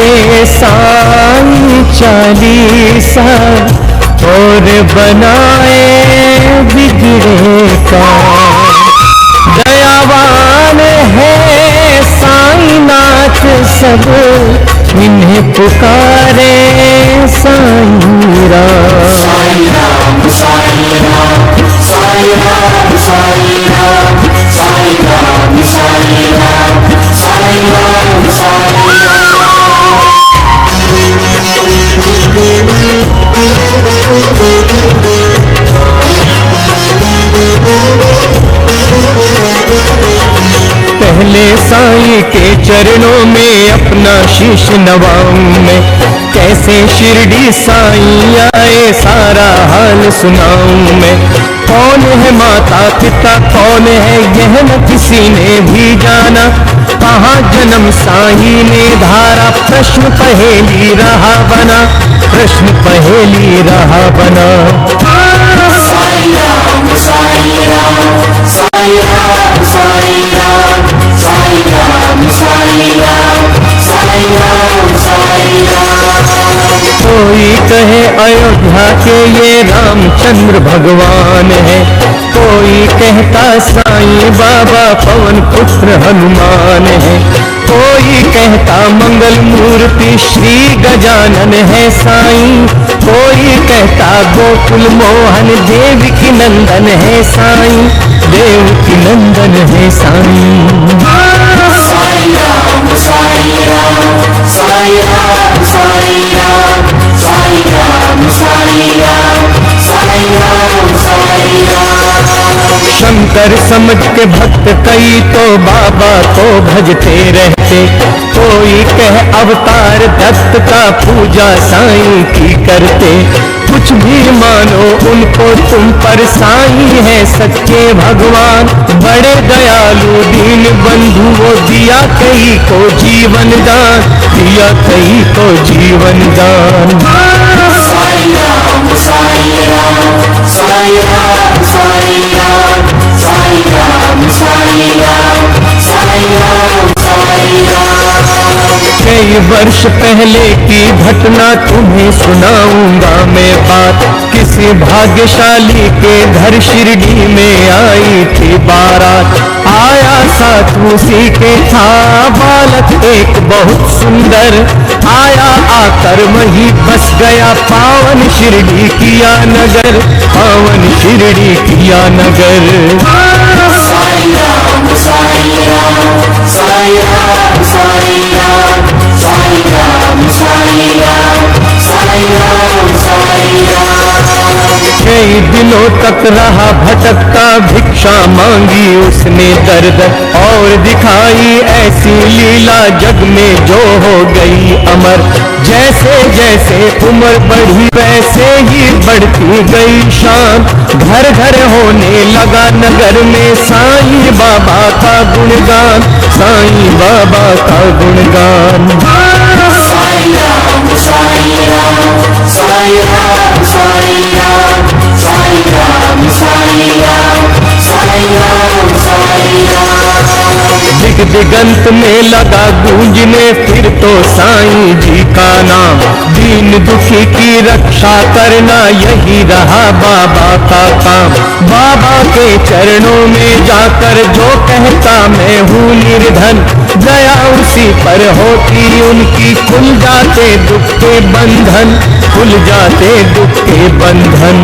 साईं चालीसा और बनाए बिगड़े का। दयावान है साईनाथ सब इन्हें पुकारे साईं राम। साईं राम साईं राम साईं राम साईं राम साईं राम साईं राम साईं राम साईं पहले साईं के चरणों में अपना शीश नवाऊं मैं। कैसे शिरडी साईं आए सारा हाल सुनाऊं मैं। कौन है माता पिता कौन है यह न किसी ने भी जाना। कहाँ जन्म साईं ने धारा प्रश्न पहेली रहा बना। प्रश्न पहेली रहा बना। साईं राम साईं राम साईं राम साईं राम साईं राम साईं राम साईं राम साईं राम। कोई कहे अयोध्या के ये रामचंद्र भगवान है। कोई कहता साईं बाबा पवन पुत्र हनुमान है। कोई कहता मंगल मूर्ति श्री गजानन है साईं। कोई कहता गोकुल मोहन देव की नंदन है साईं। देव की नंदन है साईं। साईं राम साईं राम साईं राम साईं राम साईं राम साईं राम साईं राम साईं राम। शंकर समझ के भक्त कई तो बाबा को भजते रहते। कोई कह अवतार दत्त का पूजा साईं की करते। कुछ भी मानो उनको तुम पर साईं है सच्चे भगवान। बड़े दयालु दीन बंधु वो दिया कई को जीवन दान। दिया कई को जीवन दान। साईं राम साईं राम साईं राम साईं राम साईं राम साईं राम साईं राम साईं राम। कई वर्ष पहले की घटना तुम्हें सुनाऊंगा मैं बात। किसी भाग्यशाली के घर शिरडी में आई थी बारात। आया साथ उसी के था बालक एक बहुत सुंदर। आया आकर वहीं बस गया पावन शिरडी किया नगर। पावन शिरडी किया नगर। साईं राम साईं राम साईं राम साईं राम साईं राम साईं राम साईं राम साईं राम। कई दिनों तक रहा भटकता भिक्षा मांगी उसने दर्द और दिखाई ऐसी लीला जग में जो हो गई अमर। जैसे जैसे उम्र बढ़ी वैसे ही बढ़ती गई शान। घर घर होने लगा नगर में साईं बाबा का गुणगान। साईं बाबा का गुणगान। साईं राम साईं राम साईं राम साईं राम साईं राम साईं राम साईं राम साईं राम। दिग दिगंत में लगा गूंजने फिर तो साईं जी का नाम। दीन दुखी की रक्षा करना यही रहा बाबा का काम। बाबा के चरणों में जाकर जो कहता मैं हूँ निर्धन। दया उसी पर होती उनकी खुल जाते दुख के बंधन। खुल जाते दुख के बंधन।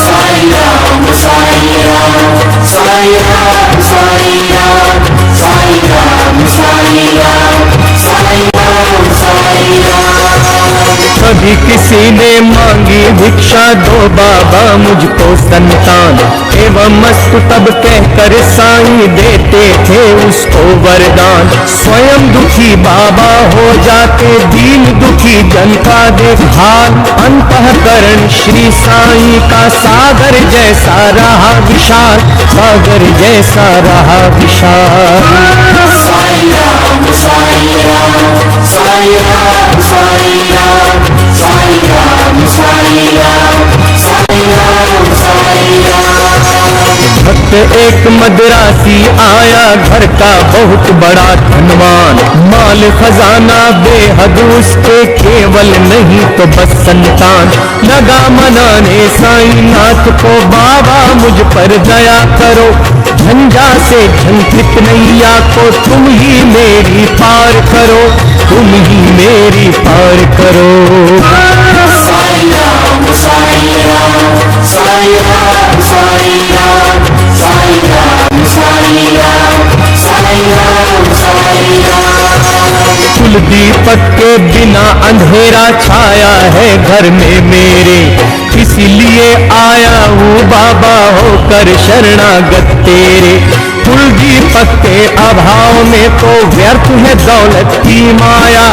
साईं राम साईं राम साईं राम साईं राम साईं राम साईं राम साईं राम साईं राम। कभी किसी ने मांगी भिक्षा दो बाबा मुझको संतान। एवं मस्त तब कहकर साईं देते थे उसको वरदान। स्वयं दुखी बाबा हो जाते दीन दुखी जन का देखभाल। अंतःकरण श्री साईं का सागर जैसा रहा विशाल। सागर जैसा रहा विशाल। साईं राम साईं राम साईं राम साईं राम साईं राम साईं राम साईं राम साईं राम। भक्त एक मद्रासी आया, घर का बहुत बड़ा धनवान, माल खजाना बेहद उसके, केवल नहीं तो बस संतान। लगा मनाने साईं नाथ को, बाबा मुझ पर दया करो, झंझा से झंझित नैया को तुम ही मेरी पार करो, तुम ही मेरी पार करो। साईं राम साईं राम साईं राम साईं राम साईं राम साईं राम साईं राम साईं राम। कुल दीपक के बिना अंधेरा छाया है घर में मेरे, इसीलिए आया हूँ बाबा होकर शरणागत तेरे। कुल दीपक के अभाव में तो व्यर्थ है दौलत की माया,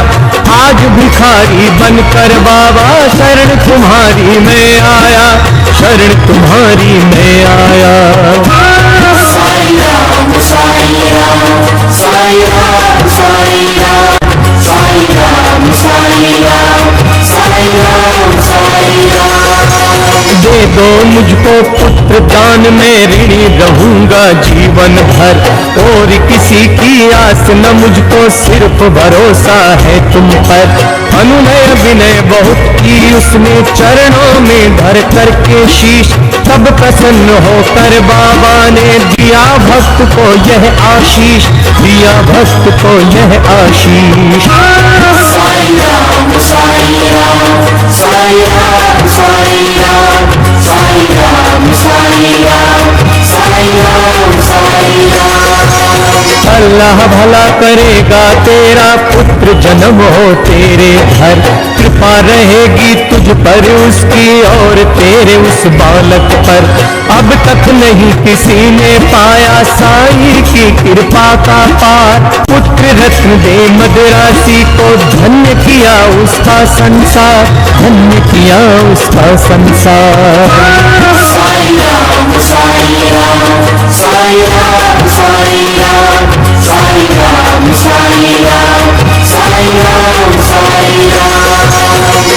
आज भिखारी बनकर बाबा शरण तुम्हारी मैं आया, शरण तुम्हारी मैं आया। साईं राम साईं राम साईं राम साईं राम साईं राम साईं राम साईं राम साईं राम। दे दो मुझको पुत्र दान में ऋणी रहूंगा जीवन भर, और किसी की आस न मुझको, सिर्फ भरोसा है तुम पर। अनुनय विनय बहुत की उसने, चरणों में धर करके शीश, तब प्रसन्न होकर बाबा ने दिया भक्त को यह आशीष, दिया भक्त को यह आशीष। साईं राम साईं राम साईं राम साईं राम साईं राम साईं राम साईं राम साईं राम। अल्लाह भला करेगा तेरा, पुत्र जन्म हो तेरे घर, कृपा रहेगी तुझ पर उसकी और तेरे उस बालक पर। अब तक नहीं किसी ने पाया साईं की कृपा का पार, पुत्र रत्न दे मद्रासी को, धन्य किया उसका संसार, धन्य किया उसका संसार। साईं राम साईं राम साईं राम साईं राम साईं राम साईं राम साईं राम साईं राम।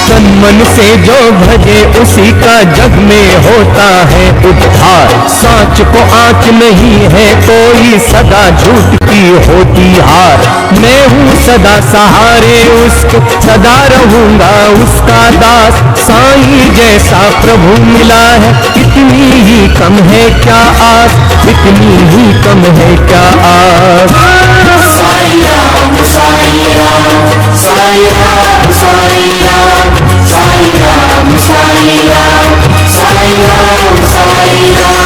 तन मन से जो भजे उसी का जग में होता है उद्धार, सांच को आँच नहीं है कोई, सदा झूठ की होती हार। मैं हूँ सदा सहारे उसके, सदा रहूंगा उसका दास, साईं जैसा प्रभु मिला है, इतनी ही कम है क्या आस, इतनी ही कम है क्या आस। साईं राम साईं राम साईं राम साईं राम साईं राम साईं राम साईं राम साईं राम।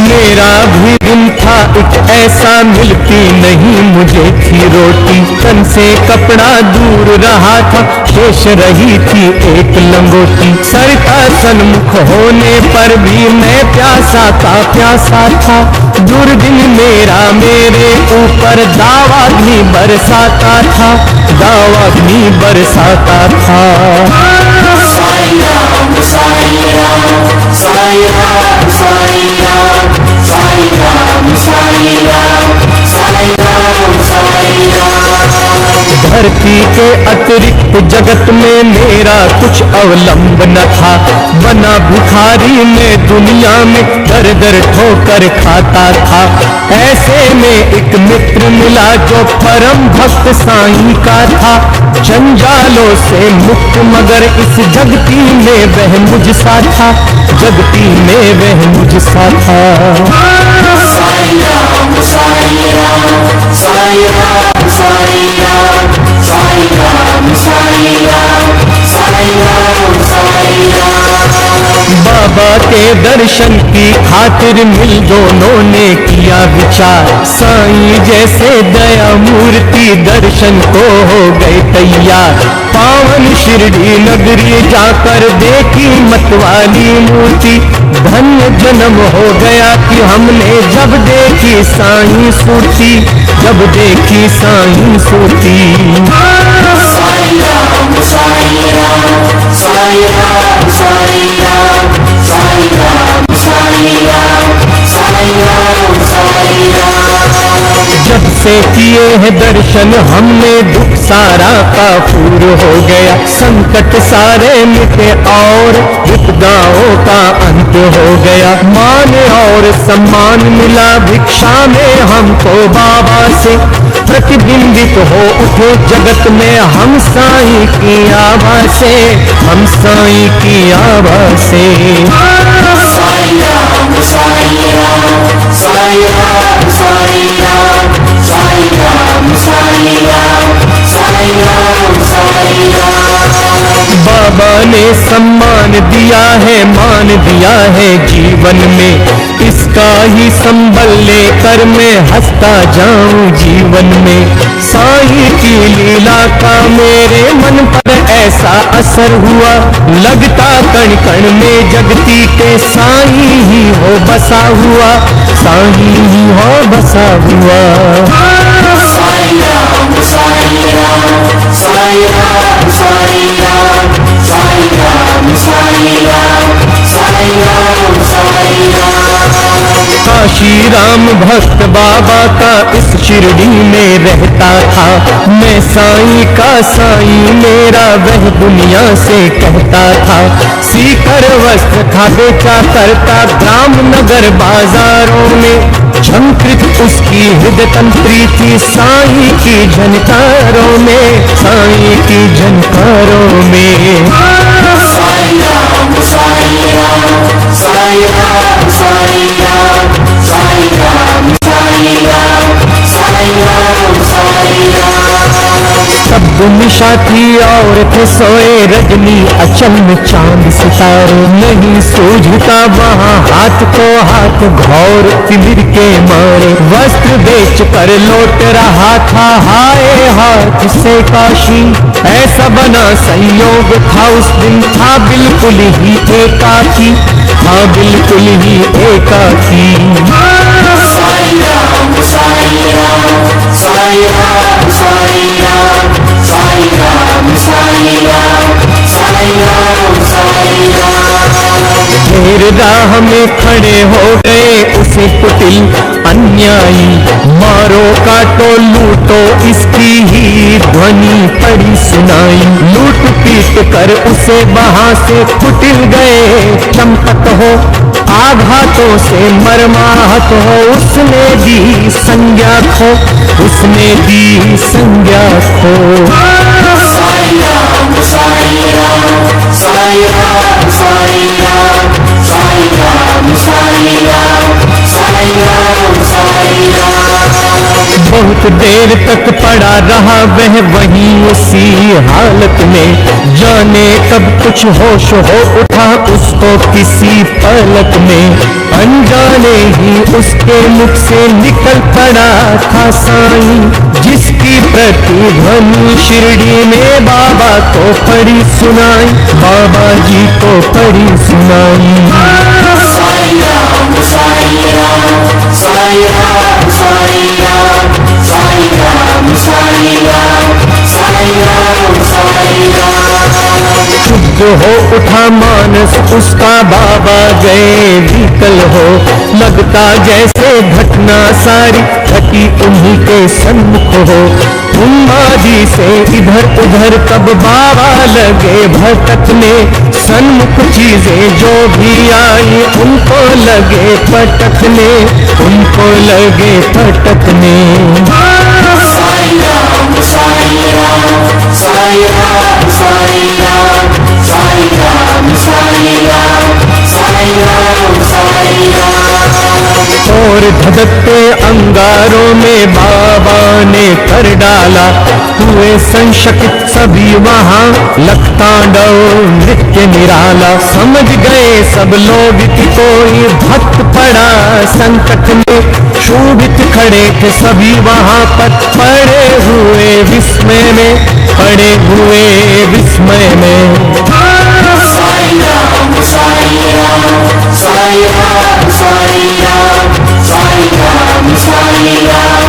मेरा भी दिन था एक ऐसा, मिलती नहीं मुझे थी रोटी, तन से कपड़ा दूर रहा था, शेष रही थी एक लंगोटी। सर का सन्मुख होने पर भी मैं प्यासा था, दुर्दिन मेरा मेरे ऊपर दावाग्नि बरसाता था, दावाग्नि बरसाता था। साईं राम साईं राम साईं राम साईं राम साईं राम साईं राम साईं राम साईं राम। धरती के अतिरिक्त जगत में मेरा कुछ अवलंब न था, बना भिखारी में दुनिया में दर दर ठोकर खाता था। ऐसे में एक मित्र मिला जो परम भक्त साईं का था, जंजालों से मुक्त मगर इस जगती में वह मुझसा था, जगती में वह मुझसा था। साईं राम साईं राम साईं राम साईं राम साईं राम साईं राम साईं राम साईं राम। बाबा के दर्शन की खातिर मिल दोनों ने किया विचार, साईं जैसे दया मूर्ति दर्शन को हो गए तैयार। पावन शिरडी नगरी जाकर देखी मतवाली मूर्ति, धन्य जन्म हो गया कि हमने जब देखी साईं सूरती, जब देखी साईं सूरती। साईं राम साईं राम साईं राम साईं राम साईं राम साईं राम साईं राम साईं राम। जब से किए हैं दर्शन हमने, दुख सारा काफूर हो गया, संकट सारे मिटे और विपदाओं का अंत हो गया। मान और सम्मान मिला भिक्षा में हमको बाबा से, प्रतिबिंबित हो उठे जगत में हम साईं की आभा से, हम साईं की आभा से। साईं राम साईं राम साईं राम साईं राम साईं राम साईं राम साईं राम साईं राम। बाबा ने सम्मान दिया है, मान दिया है जीवन में, इसका ही संबल लेकर मैं हंसता जाऊं जीवन में। साईं की लीला का मेरे मन पर ऐसा असर हुआ, लगता कण कण में जगती के साईं ही हो बसा हुआ, साईं ही हो बसा हुआ। साईं राम साईं राम साईं राम साईं राम साईं राम साईं राम साईं राम साईं राम। काशी राम भक्त बाबा का इस शिरडी में रहता था, मैं साईं का साईं मेरा वह दुनिया से कहता था। सीकर वस्त्र था बेचा करता ग्राम नगर बाजारों में, झंकृत उसकी हृदय तंत्री थी साईं की झनकारों में, साईं की झनकारों में। साईं राम साईं राम साईं राम साईं राम साईं राम साईं राम साईं राम साईं राम। शब्द निशा थी और थे सोए रजनी अचल में चांद सितारे, नहीं सूझता वहाँ हाथ को हाथ घौर तिमिर के मारे। वस्त्र बेच कर लौट रहा था हाय हाथ से काशी, ऐसा बना संयोग था उस दिन, था बिल्कुल ही एकाकी, था बिल्कुल ही एकाकी। साईं राम साईं राम साईं राम साईं राम साईं राम साईं राम साईं राम साईं राम। ढेर राह में खड़े हो गए उसे कुटिल अन्यायी, मारो काटो लूटो इसकी ही ध्वनि पड़ी सुनाई। लूट पीट कर उसे वहां से कुटिल गए चंपत हो, आघातों से मरमाहत हो उसने दी संज्ञा खो, उसने दी संज्ञा खो। साईं राम साईं राम साईं राम साईं राम साईं राम साईं राम साईं राम साईं राम। बहुत देर तक पड़ा रहा वह वहीं उसी हालत में, जाने कब कुछ होश हो उठा उसको किसी पलक में। अनजाने ही उसके मुख से निकल पड़ा था साईं, जिसकी प्रतिध्वनि शिरडी में बाबा को पड़ी सुनाई, बाबा जी को पड़ी सुनाई। साईं राम साईं राम साईं राम साईं राम साईं राम साईं राम साईं राम साईं राम। शुद्ध हो उठा मानस उसका बाबा गए विकल हो, लगता जैसे घटना सारी घटी उन्हीं के सन्मुख हो। उन्मादी से इधर उधर कब बाबा लगे भटकने, सन्मुख चीजें जो भी आई उनको लगे पटकने, उनको लगे पटकने। साईं राम साईं राम साईं राम साईं राम साईं राम साईं राम साईं राम साईं राम। और धधकते अंगारों में बाबा ने कर डाला, हुए संशकित सभी वहाँ लखतांडव नृत्य निराला। समझ गए सब लोग कि कोई भक्त पड़ा संकट में, शोभित खड़े थे सभी वहाँ पर पड़े हुए विस्मय में, पड़े हुए विस्मय में। साईं राम साईं राम साईं राम साईं राम साईं राम साईं राम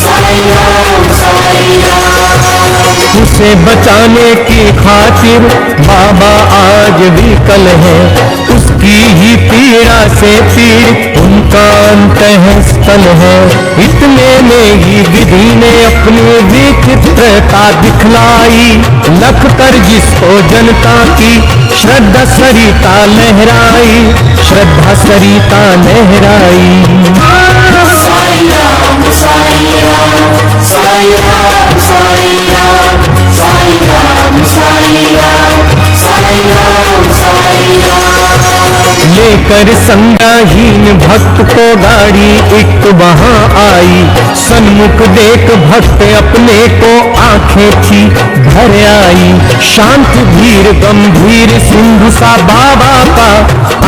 साईं राम साईं राम। उसे बचाने की खातिर बाबा आज विकल है, उसके उसकी ही पीड़ा से पीड़ित उनका अंतः स्थल है। इतने में ही विधि ने अपनी विचित्रता दिखलाई, लख कर जिसको जनता की श्रद्धा सरिता लहराई, श्रद्धा सरिता लहराई। साईं राम साईं राम साईं राम साईं राम साईं राम साईं राम साईं राम साईं राम। लेकर संज्ञाहीन भक्त को गाड़ी एक वहां आई, सन्मुख देख भक्त अपने को आंखें थी भर आई। शांत धीर गंभीर सिंधु सा बाबा का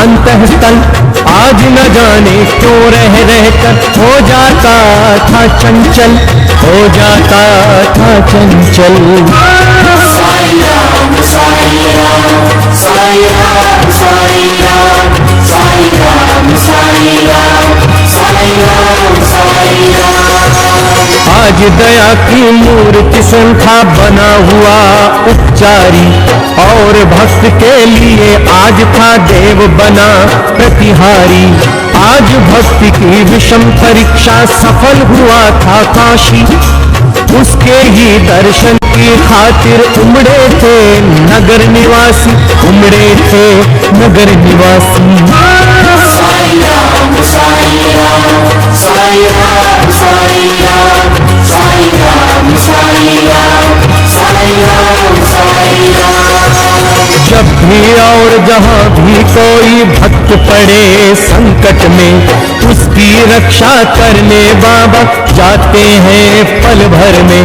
अंतःस्थल, आज न जाने क्यों रह रहकर हो जाता था चंचल, हो जाता था चंचल। साईं राम साईं राम साईं राम साईं राम साईं राम साईं राम साईं राम साईं राम। आज दया की मूर्ति संख्या बना हुआ उपचारी, और भक्त के लिए आज था देव बना प्रतिहारी। आज भक्ति की विषम परीक्षा सफल हुआ था काशी, उसके ही दर्शन की खातिर उमड़े थे नगर निवासी, उमड़े थे नगर निवासी। साईं राम साईं राम साईं राम साईं राम साईं राम साईं राम साईं राम साईं राम। जब भी और जहाँ भी कोई भक्त पड़े संकट में, उसकी रक्षा करने बाबा जाते हैं पल भर में।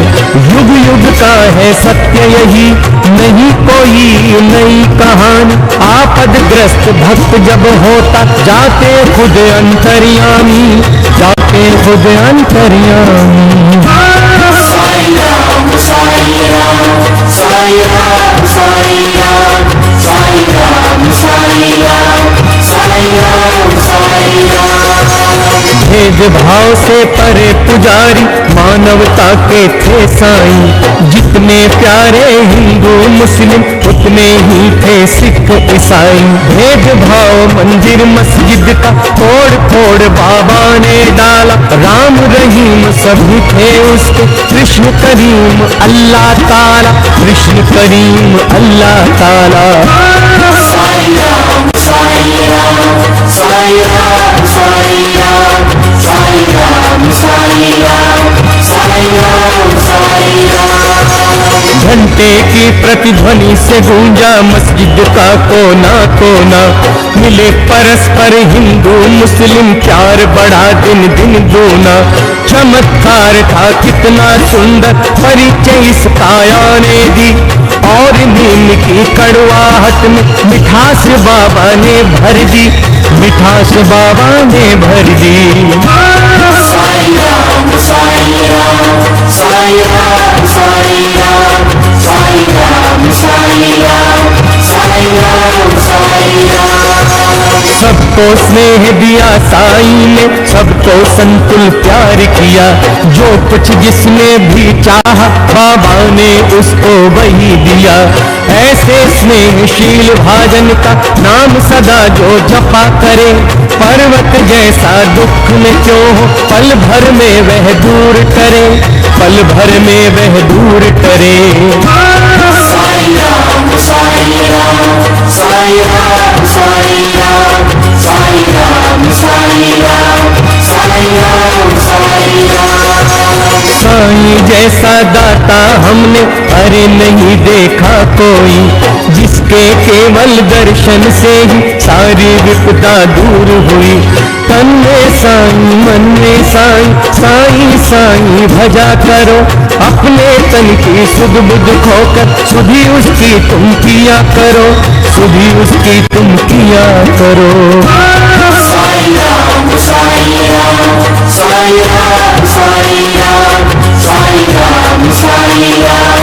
युग युग का है सत्य यही, नहीं कोई नई कहानी। आपदग्रस्त भक्त जब होता जाते खुद अंतर्यामी, जाते खुद अंतर्यामी। साईं राम साईं राम साईं राम साईं राम साईं राम साईं राम साईं राम साईं राम। भेदभाव से परे पुजारी मानवता के थे साईं, जितने प्यारे हिंदू मुस्लिम उतने ही थे सिख ईसाई। भेदभाव मंदिर मस्जिद का तोड़ फोड़ बाबा ने डाला, राम रहीम सभी थे उसके, कृष्ण करीम अल्लाह ताला, कृष्ण करीम अल्लाह ताला। साईं राम साईं राम साईं राम साईं राम साईं राम साईं राम साईं राम साईं राम। घंटे की प्रतिध्वनि से गूंजा मस्जिद का कोना कोना, मिले परस्पर हिंदू मुस्लिम, प्यार बढ़ा दिन दिन दूना। चमत्कार था कितना सुंदर परिचय इस काया ने दी, और नीम की कड़वाहट में मिठास बाबा ने भर दी, मिठास बाबा ने भर दी। साईं राम साईं राम साईं राम साईं राम साईं राम साईं राम साईं राम साईं राम। सबको स्नेह दिया साईं ने, सबको संतुल प्यार किया, जो कुछ जिसने भी चाहा बाबा ने उसको वही दिया। ऐसे स्नेहशील भाजन का नाम सदा जो जपा करे, पर्वत जैसा दुख में क्यों हो पल भर में वह दूर करे, पल भर में वह दूर करे। साईं राम साईं राम साईं राम साईं राम साईं राम साईं राम साईं राम साईं राम। साईं जैसा दाता हमने अरे नहीं देखा कोई, जिसके केवल दर्शन से ही सारी विपदा दूर हुई। तन में साईं मन में साईं, साईं साईं भजा करो, अपने तन की सुध बुध खोकर सुधी उसकी तुम किया करो, सुधी उसकी तुम किया करो। साईं राम साईं राम साईं राम साईं राम साईं राम साईं राम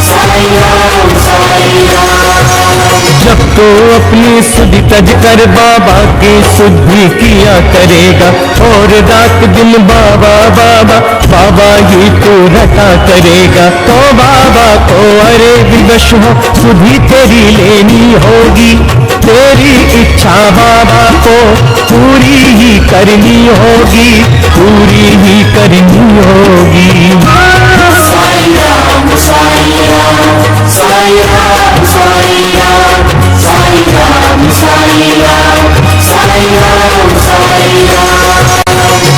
साईं राम साईं राम। जब तो अपनी सुधि तज कर बाबा की शुद्धि किया करेगा, और रात दिन बाबा बाबा बाबा ही तू रटा करेगा। तो बाबा को अरे विवश हो सुधि तेरी लेनी होगी, तेरी इच्छा बाबा को पूरी ही करनी होगी, पूरी ही करनी होगी। साईं राम साईं राम साईं राम साईं राम साईं राम साईं राम साईं राम साईं राम।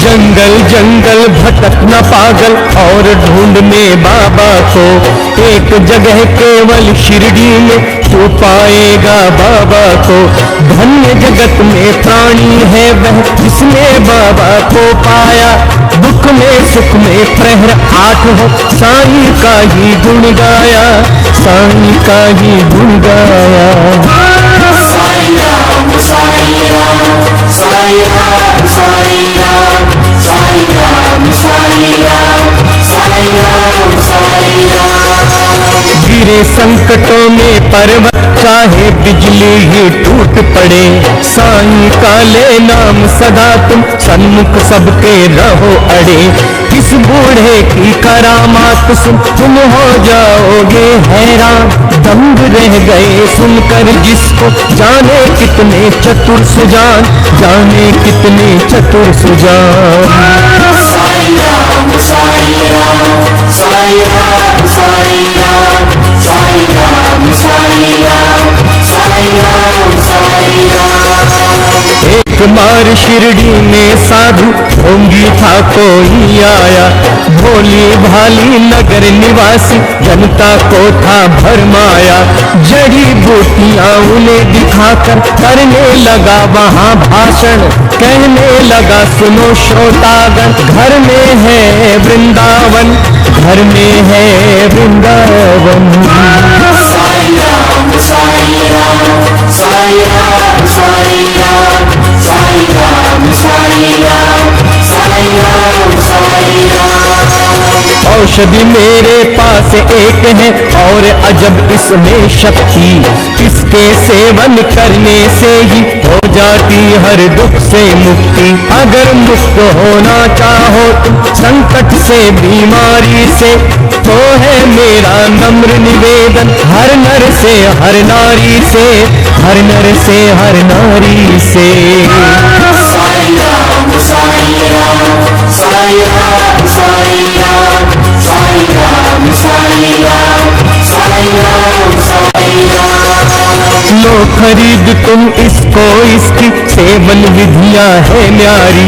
जंगल जंगल भटक न पागल और ढूंढने बाबा को, एक जगह केवल शिरडी में तू पाएगा बाबा को। धन्य जगत में प्राणी है वह जिसने बाबा को पाया, दुख में सुख में प्रहर 8 हो साईं का ही गुण गाया, साईं का ही गुण गाया। साईं राम साईं राम साईं राम साईं राम साईं राम साईं राम साईं राम साईं राम। गिरे संकटों में पर्वत चाहे बिजली ही टूट पड़े, साईं का ले नाम सदा तुम सन्मुख सबके रहो अड़े। किस बूढ़े की करामात सुन तुम हो जाओगे हैरान, दंग रह गए सुनकर जिसको, जाने कितने चतुर सुजान, जाने कितने चतुर सुजान। साईं राम साईं राम साईं राम साईं राम साईं राम साईं राम साईं राम साईं राम। एक बार शिरडी में साधु ढोंगी था कोई आया, भोली भाली नगर निवासी जनता को था भरमाया। जड़ी बूटियां उन्हें दिखाकर करने लगा वहाँ भाषण, कहने लगा सुनो श्रोतागण, घर में है वृंदावन, घर में है वृंदावन। साईं राम साईं राम साईं राम साईं राम साईं राम साईं राम साईं राम साईं राम। औषधि मेरे पास एक है और अजब इसमें शक्ति, इसके सेवन करने से ही हो जाती हर दुख से मुक्ति। अगर मुक्त होना चाहो तुम संकट से बीमारी से, तो है मेरा नम्र निवेदन हर नर से हर नारी से, हर नर से हर नारी से। साईं राम साईं राम साईं राम साईं राम साईं राम साईं राम साईं राम साईं राम। लो खरीद तुम इसको, इसकी सेवन विधियां है न्यारी,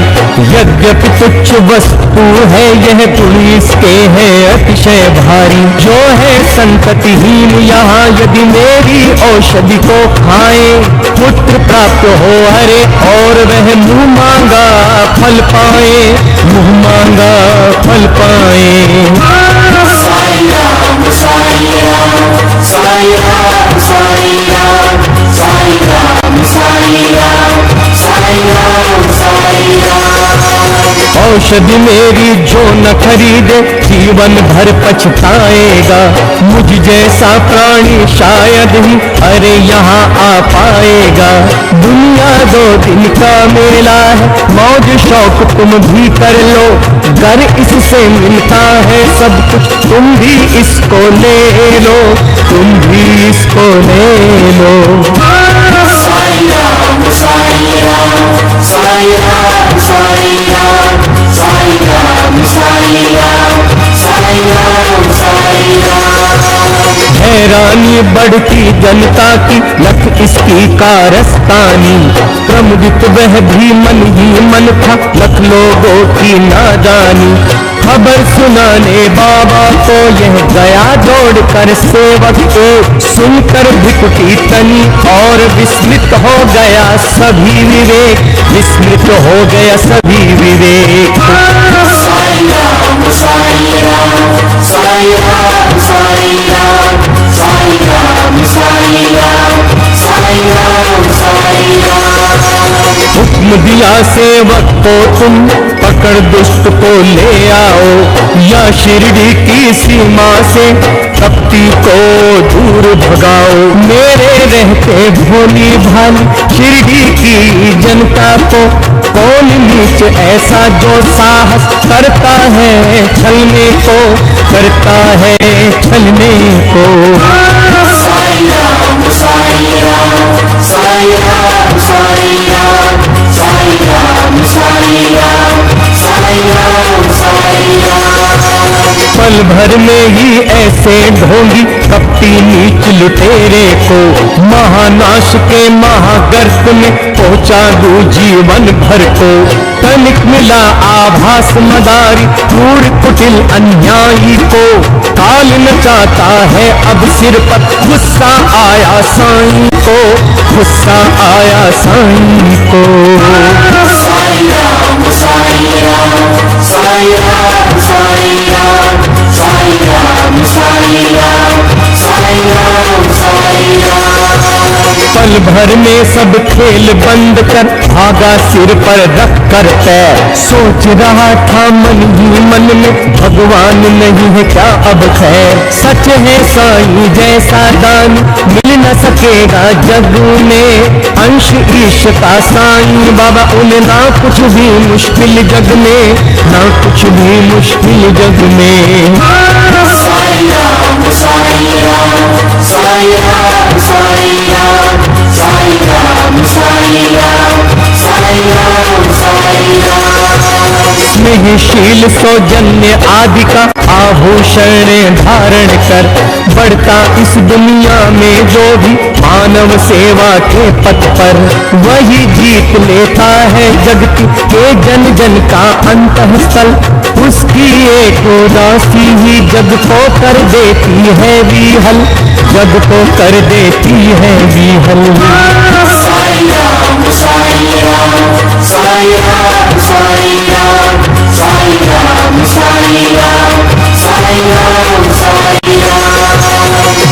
यद्यपि तुच्छ वस्तु है यह गुण इसके है अतिशय भारी। जो है संततिहीन यहाँ यदि मेरी औषधि को खाए, पुत्र प्राप्त हो हरे और वह मुँह मांगा फल पाए, मुँह मांगा फल पाए। साईं राम साईं राम साईं राम साईं राम साईं राम साईं राम साईं राम साईं राम। औषधि मेरी जो न खरीदे जीवन भर पछताएगा, मुझ जैसा प्राणी शायद ही अरे यहाँ आ पाएगा। दुनिया 2 दिन का मेला है, मौज शौक तुम भी कर लो, घर इससे मिलता है सब कुछ, तुम भी इसको ले लो, तुम भी इसको ले लो। साईं राम साईं राम साईं राम साईं राम साईं राम साईं राम साईं राम साईं राम। हैरानी बढ़ती जनता की लख इसकी कारस्तानी, प्रमुदित वह भी मन ही मन था लख लोगों की नादानी। खबर सुनाने बाबा को यह गया दौड़ कर सेवक को, सुनकर भिकुटी तनी और विस्मित हो गया सभी विवेक, विस्मित हो गया सभी विवेक। साईं राम साईं राम साईं राम साईं राम साईं राम साईं राम साईं राम साईं राम। हुक्म दिया सेवक को तुम पकड़ दुष्ट को ले आओ, या शिरडी की सीमा से तप्ती को दूर भगाओ। मेरे रहते भोली भाली शिरडी की जनता को, कौन नीच ऐसा जो साहस करता है छलने को, करता है छलने को। साईं राम साईं राम साईं साई राम साई राम साई राम साई राम साई राम साई राम। पल भर में ही ऐसे ढोंगी कपटी नीच लुटेरे को, महानाश के महागर्त में पहुंचा दू जीवन भर को। तनिक मिला आभास मदारी क्रूर कुटिल अन्यायी को, काल नचाता है अब सिर पर, गुस्सा आया साईं को, गुस्सा आया साईं को। साई राम साई राम साई राम साई राम साई राम साई राम साई राम साई राम। पल भर में सब खेल बंद कर भागा सिर पर रख कर पैर, सोच रहा था मन ही मन में भगवान नहीं है क्या अब खैर। सच है साईं जैसा दान मिल न सकेगा जग में, अंश ईश का साईं बाबा उन्हें ना कुछ भी मुश्किल जग में, ना कुछ भी मुश्किल जग में। साई राम साई राम साई राम साई राम साई राम साई राम साई राम साई राम। स्नेहशील सौजन्य आदि का आभूषण धारण कर, बढ़ता इस दुनिया में जो भी मानव सेवा के पथ पर, वही जीत लेता है जगत के जन जन का अंतःस्थल। उसकी एक उदासी ही जग को कर देती है विहल, जग को कर देती है विहल। साई राम साई राम साई राम साई राम साई राम साई राम साई राम साई राम।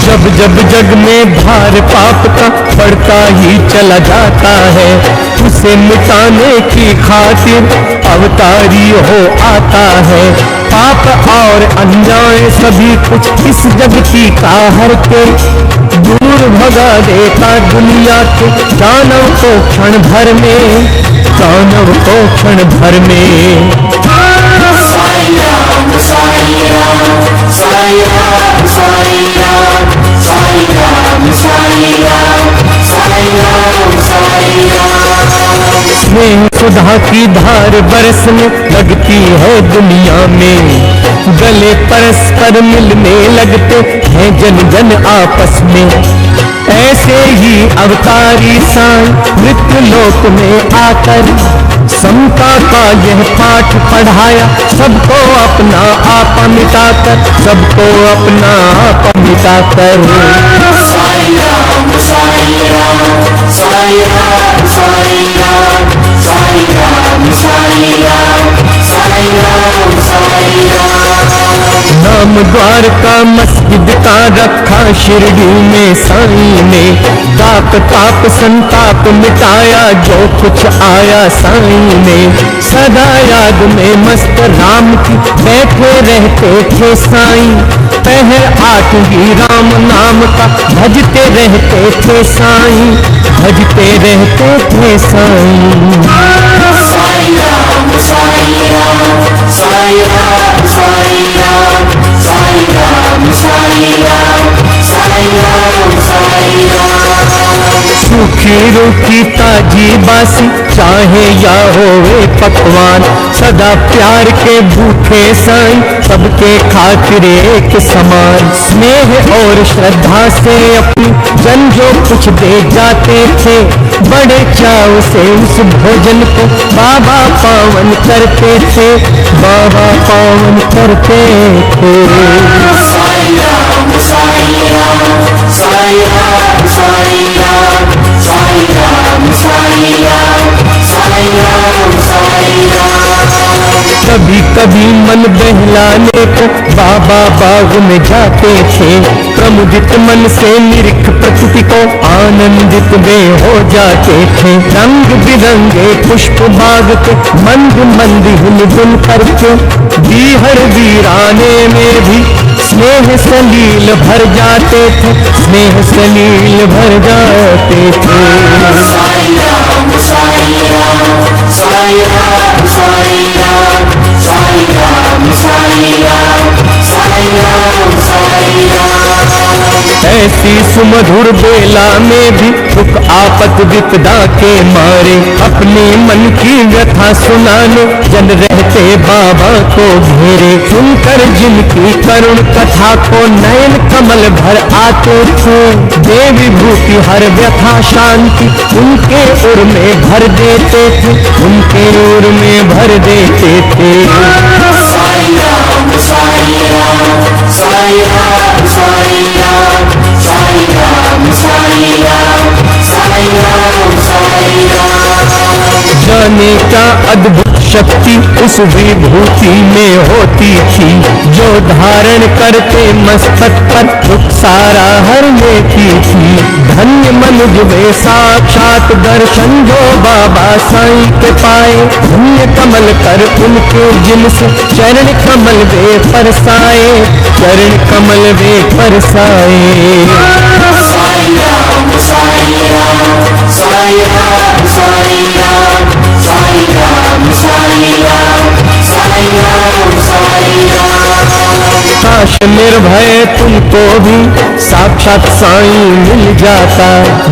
जब जब जग में भार पाप का बढ़ता ही चला जाता है, उसे मिटाने की खातिर अवतारी हो आता है। पाप और अन्याय सभी कुछ इस जगती का हर के दूर भगा देता दुनिया के दानव को क्षण भर में, दानव को क्षण भर में। साई राम साई राम साई राम साई राम साई राम साई राम साई राम साई राम। स्नेह सुधा की धार बरसने लगती है दुनिया में, गले परस्पर मिलने लगते हैं जन जन आपस में। ऐसे ही अवतारी साईं मृत्यु लोक में आकर समता का यह पाठ पढ़ाया, सबको अपना आपा मिटाकर, सबको अपना आपा मिटाकर। साई राम साई राम साई राम साई राम साई राम साई राम साई राम साई राम। नाम द्वार का मस्जिद का रखा शिरडी में साईं ने, ताप ताप संताप मिटाया जो कुछ आया साईं ने। सदा याद में मस्त राम की बैठे रहते थे साईं, पहर 8 ही राम नाम का भजते रहते थे साईं, भजते रहते थे साईं। साई राम साई राम साई राम साई राम साई राम साई राम साई राम साई राम। सूखी रूखी ताजी बासी चाहे या होवे पकवान, सदा प्यार के भूखे साईं सबके खातिर एक समान। स्नेह और श्रद्धा से अपनी जन जो कुछ दे जाते थे, बड़े चाव से उस भोजन को बाबा पावन करते थे, बाबा पावन करते थे। साई राम साई राम साई राम साई राम साई राम साई राम साई राम साई राम। कभी कभी मन बहलाने को बाबा बाग में जाते थे, प्रमुदित मन से निरीख प्रकृति को आनंदित वे हो जाते थे। रंग बिरंगे पुष्प बाग के मंद मंद हिलजुल करके, बीहड़ वीराने में भी स्नेह सलील भर जाते थे, स्नेह सलील भर जाते थे। साई राम साई राम साई राम साई राम साई राम साई राम साई राम साई राम। ऐसी सुमधुर बेला में भी दुख आपत विपदा के मारे अपने मन की व्यथा सुनाने जन रहते बाबा को घेरे। सुनकर जिनकी करुण कथा को नयन कमल भर आते थे, देवी भूति हर व्यथा शांति उनके उर में भर देते थे, उनके उर में भर देते थे। साईं राम साईं राम साईं राम साईं राम साईं राम साईं राम साईं राम साईं राम। जाने क्या अद्भुत शक्ति उस विभूति में होती थी, जो धारण करते मस्तक पर दुख सारा हर लेती थी। धन्य मनुज वे साक्षात दर्शन जो बाबा साईं के पाए, धन्य कमल कर उनके जिनसे चरण कमल वे परसाए, चरण कमल वे परसाए। साईं राम साईं राम साईं राम साईं राम साईं राम साईं राम साईं राम साईं राम। काश निर्भय तुमको भी साक्षात साईं मिल जाता,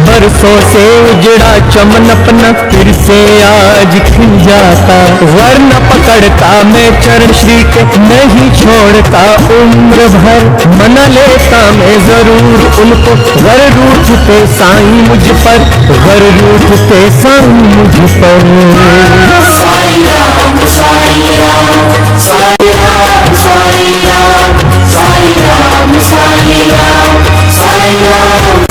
बरसों से उजड़ा चमन अपना फिर से आज खिल जाता। वरना पकड़ता मैं चरण श्री के नहीं छोड़ता उम्र भर, मना लेता मैं जरूर उनको गर रूठते साईं मुझ पर, गर रूठते साईं मुझ पर। साईं राम साईं राम साईं राम साईं राम साईं राम साईं राम साईं राम